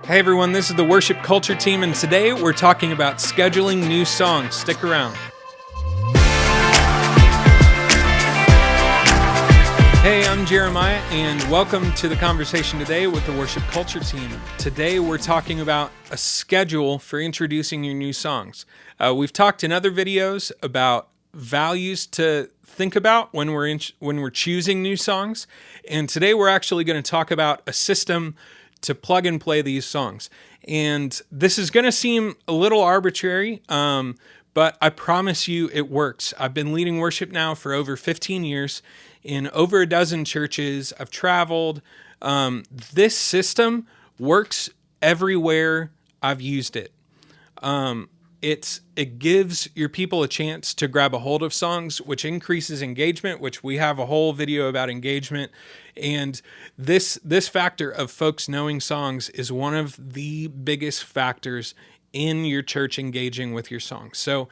Hey everyone, this is the Worship Culture Team, and today we're talking about scheduling new songs. Stick around. Hey, I'm Jeremiah, and welcome to the conversation today with the Worship Culture Team. Today we're talking about a schedule for introducing your new songs. We've talked in other videos about values to think about when we're choosing new songs, and today we're actually going to talk about a system to plug and play these songs. And this is going to seem a little arbitrary, but I promise you it works. I've been leading worship now for over 15 years in over a dozen churches. I've traveled. This system works everywhere I've used it. It gives your people a chance to grab a hold of songs, which increases engagement, which we have a whole video about engagement. And this factor of folks knowing songs is one of the biggest factors in your church engaging with your songs. So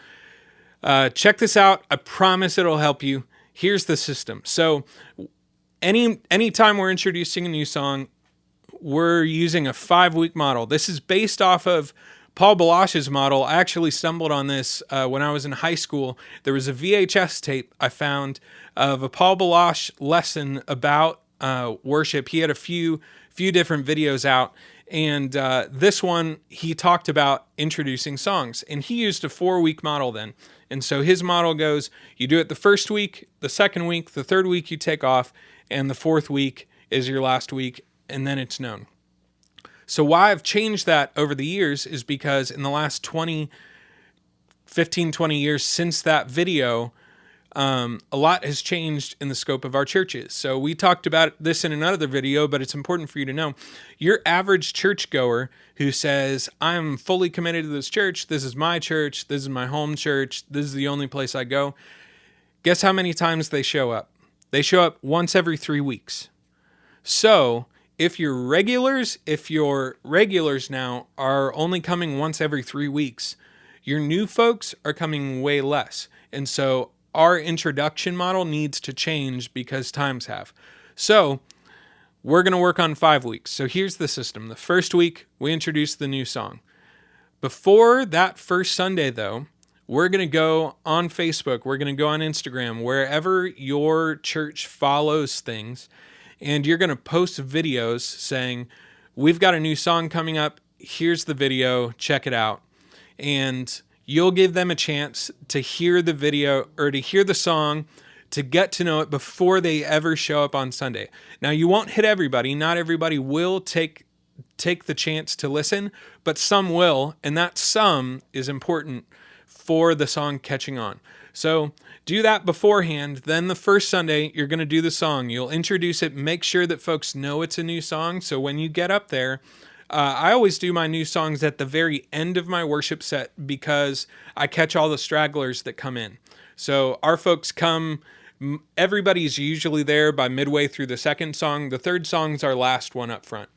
check this out. I promise it'll help you. Here's the system. So anytime we're introducing a new song, we're using a 5-week model. This is based off of Paul Baloch's model. I actually stumbled on this when I was in high school. There was a VHS tape I found of a Paul Baloch lesson about worship. He had a few different videos out, and this one he talked about introducing songs, and he used a 4-week model then. And so his model goes: you do it the first week, the second week, the third week you take off, and the fourth week is your last week, and then it's known. So why I've changed that over the years is because in the last 15, 20 years since that video, a lot has changed in the scope of our churches. So we talked about this in another video, but it's important for you to know. Your average churchgoer who says, I'm fully committed to this church, this is my church, this is my home church, this is the only place I go, guess how many times they show up? They show up once every 3 weeks. So if your regulars now are only coming once every 3 weeks, your new folks are coming way less. And so our introduction model needs to change because times have. So we're going to work on 5 weeks. So here's the system. The first week, we introduce the new song. Before that first Sunday, though, we're going to go on Facebook. We're going to go on Instagram, wherever your church follows things. And you're going to post videos saying, we've got a new song coming up. Here's the video. Check it out. And you'll give them a chance to hear the video or to hear the song, to get to know it before they ever show up on Sunday. Now, you won't hit everybody. Not everybody will take the chance to listen, but some will. And that some is important for the song catching on. So do that beforehand. Then the first Sunday, you're going to do the song. You'll introduce it. Make sure that folks know it's a new song. So when you get up there, I always do my new songs at the very end of my worship set because I catch all the stragglers that come in. So our folks come, everybody's usually there by midway through the second song. The third song's our last one up front.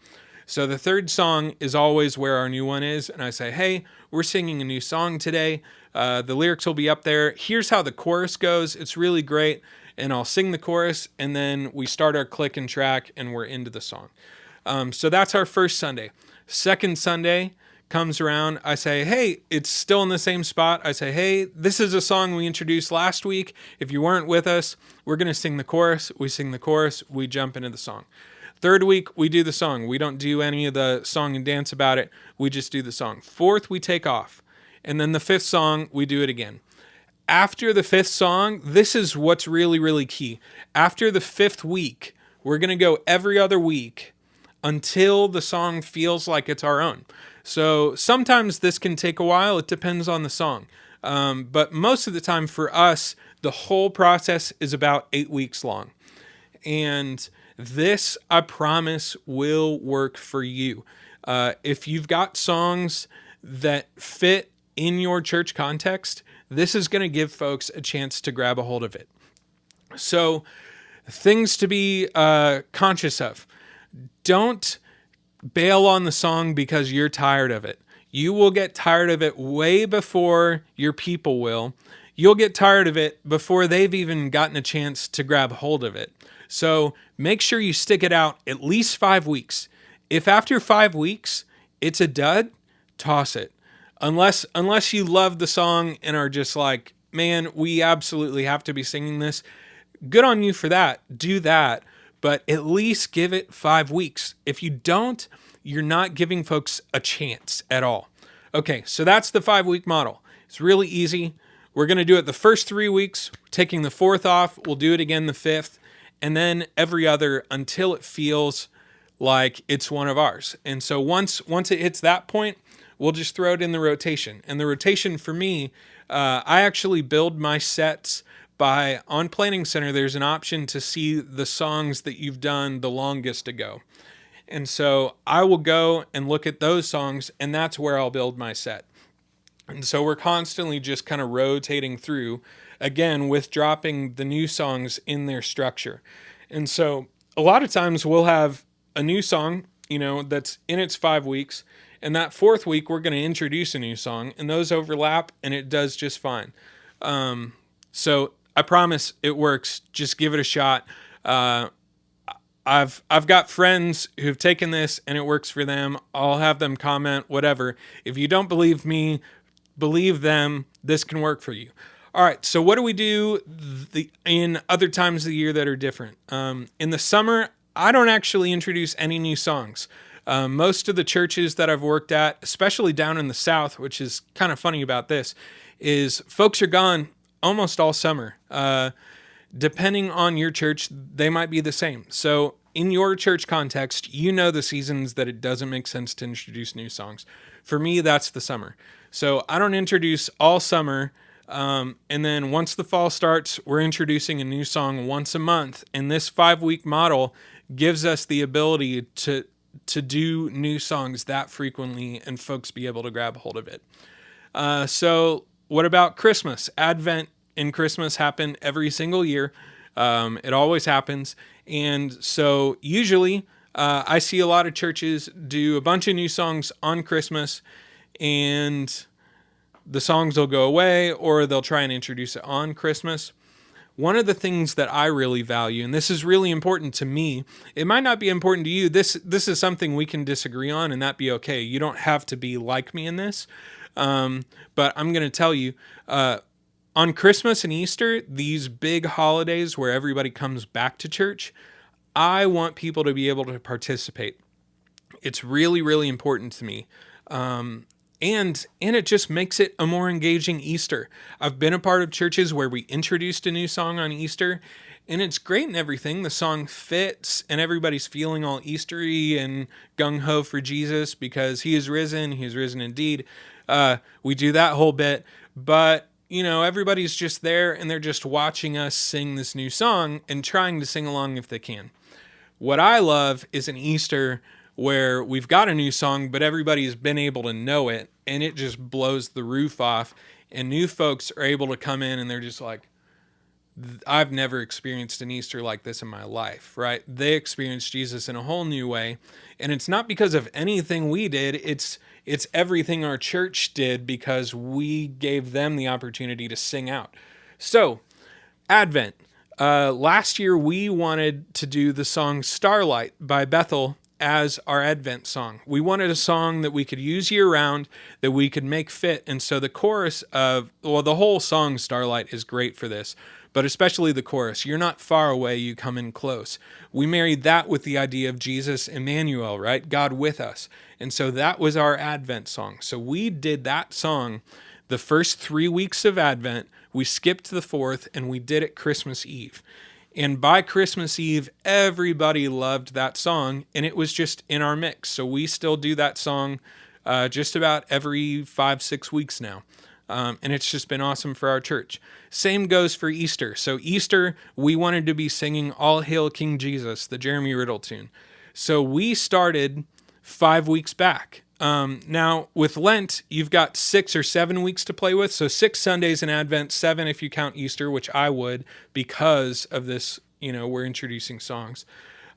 So the third song is always where our new one is. And I say, hey, we're singing a new song today. The lyrics will be up there. Here's how the chorus goes. It's really great. And I'll sing the chorus, and then we start our click and track, and we're into the song. So that's our first Sunday. Second Sunday comes around. I say, hey, it's still in the same spot. I say, hey, this is a song we introduced last week. If you weren't with us, we're going to sing the chorus. We sing the chorus. We jump into the song. Third week, we do the song. We don't do any of the song and dance about it. We just do the song. Fourth, we take off. And then the fifth song, we do it again. After the fifth song, this is what's really, really key. After the fifth week, we're going to go every other week until the song feels like it's our own. So sometimes this can take a while. It depends on the song. But most of the time for us, the whole process is about 8 weeks long. And this, I promise, will work for you. If you've got songs that fit in your church context, this is going to give folks a chance to grab a hold of it. So, things to be conscious of. Don't bail on the song because you're tired of it. You will get tired of it way before your people will. You'll get tired of it before they've even gotten a chance to grab hold of it. So make sure you stick it out at least 5 weeks. If after 5 weeks it's a dud, toss it. Unless you love the song and are just like, man, we absolutely have to be singing this. Good on you for that. Do that, but at least give it 5 weeks. If you don't, you're not giving folks a chance at all. Okay, so that's the 5-week model. It's really easy. We're going to do it the first 3 weeks, taking the 4th off. We'll do it again the 5th, and then every other until it feels like it's one of ours. And so once it hits that point, we'll just throw it in the rotation. And the rotation for me, I actually build my sets by, on Planning Center, there's an option to see the songs that you've done the longest ago. And so I will go and look at those songs, and that's where I'll build my set. And so we're constantly just kind of rotating through, again, with dropping the new songs in their structure. And so a lot of times we'll have a new song, that's in its 5 weeks, and that 4th week we're going to introduce a new song, and those overlap, and it does just fine. So I promise it works. Just give it a shot. I've got friends who've taken this and it works for them. I'll have them comment, whatever. If you don't believe me, believe them. This can work for you. All right, so what do we do in other times of the year that are different? In the summer, I don't actually introduce any new songs. Most of the churches that I've worked at, especially down in the South, which is kind of funny about this, is folks are gone almost all summer. Depending on your church, they might be the same. So in your church context, the seasons that it doesn't make sense to introduce new songs. For me, that's the summer. So I don't introduce all summer. And then once the fall starts, we're introducing a new song once a month. And this 5-week model gives us the ability to do new songs that frequently and folks be able to grab a hold of it. So what about Christmas? Advent and Christmas happen every single year. It always happens. And so usually I see a lot of churches do a bunch of new songs on Christmas, and the songs will go away, or they'll try and introduce it on Christmas. One of the things that I really value, and this is really important to me, it might not be important to you. This is something we can disagree on, and that be okay. You don't have to be like me in this. But I'm going to tell you, on Christmas and Easter, these big holidays where everybody comes back to church, I want people to be able to participate. It's really, really important to me. And it just makes it a more engaging Easter. I've been a part of churches where we introduced a new song on Easter, and it's great and everything. The song fits, and everybody's feeling all Eastery and gung-ho for Jesus because he is risen indeed. We do that whole bit, but everybody's just there and they're just watching us sing this new song and trying to sing along if they can. What I love is an Easter where we've got a new song, but everybody's been able to know it, and it just blows the roof off, and new folks are able to come in and they're just like, I've never experienced an Easter like this in my life, right? They experienced Jesus in a whole new way, and it's not because of anything we did. It's everything our church did because we gave them the opportunity to sing out. So, Advent. Last year, we wanted to do the song Starlight by Bethel as our Advent song. We wanted a song that we could use year round, that we could make fit. And so the chorus the whole song Starlight is great for this, but especially the chorus. You're not far away, you come in close. We married that with the idea of Jesus Emmanuel, right? God with us. And so that was our Advent song. So we did that song the first 3 weeks of Advent. We skipped the 4th, and we did it Christmas Eve. And by Christmas Eve, everybody loved that song, and it was just in our mix. So we still do that song just about every 5-6 weeks now. And it's just been awesome for our church. Same goes for Easter. So Easter, we wanted to be singing All Hail King Jesus, the Jeremy Riddle tune. So we started 5 weeks back. Now, with Lent, you've got 6 or 7 weeks to play with. So 6 Sundays in Advent, 7 if you count Easter, which I would because of this, we're introducing songs.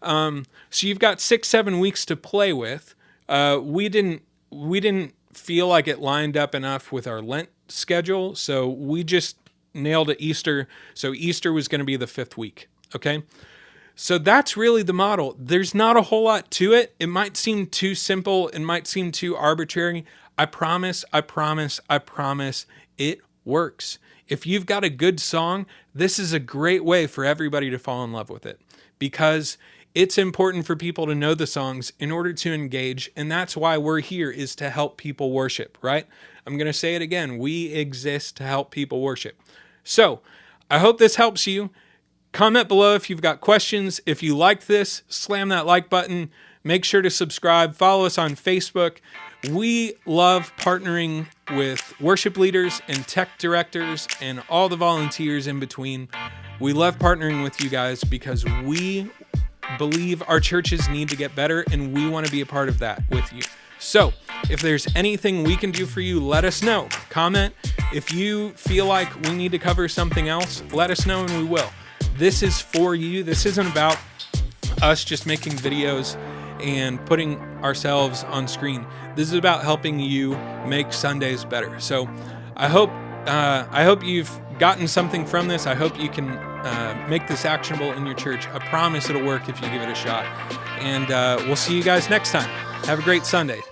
So you've got 6-7 weeks to play with. We didn't feel like it lined up enough with our Lent schedule, so we just nailed it Easter. So Easter was going to be the 5th week, okay? So that's really the model. There's not a whole lot to it. It might seem too simple. It might seem too arbitrary. I promise, it works. If you've got a good song, this is a great way for everybody to fall in love with it, because it's important for people to know the songs in order to engage. And that's why we're here, is to help people worship, right? I'm going to say it again. We exist to help people worship. So I hope this helps you. Comment below if you've got questions. If you liked this, slam that like button. Make sure to subscribe. Follow us on Facebook. We love partnering with worship leaders and tech directors and all the volunteers in between. We love partnering with you guys because we believe our churches need to get better, and we want to be a part of that with you. So if there's anything we can do for you, let us know. Comment. If you feel like we need to cover something else, let us know and we will. This is for you. This isn't about us just making videos and putting ourselves on screen. This is about helping you make Sundays better. So I hope you've gotten something from this. I hope you can make this actionable in your church. I promise it'll work if you give it a shot. And we'll see you guys next time. Have a great Sunday.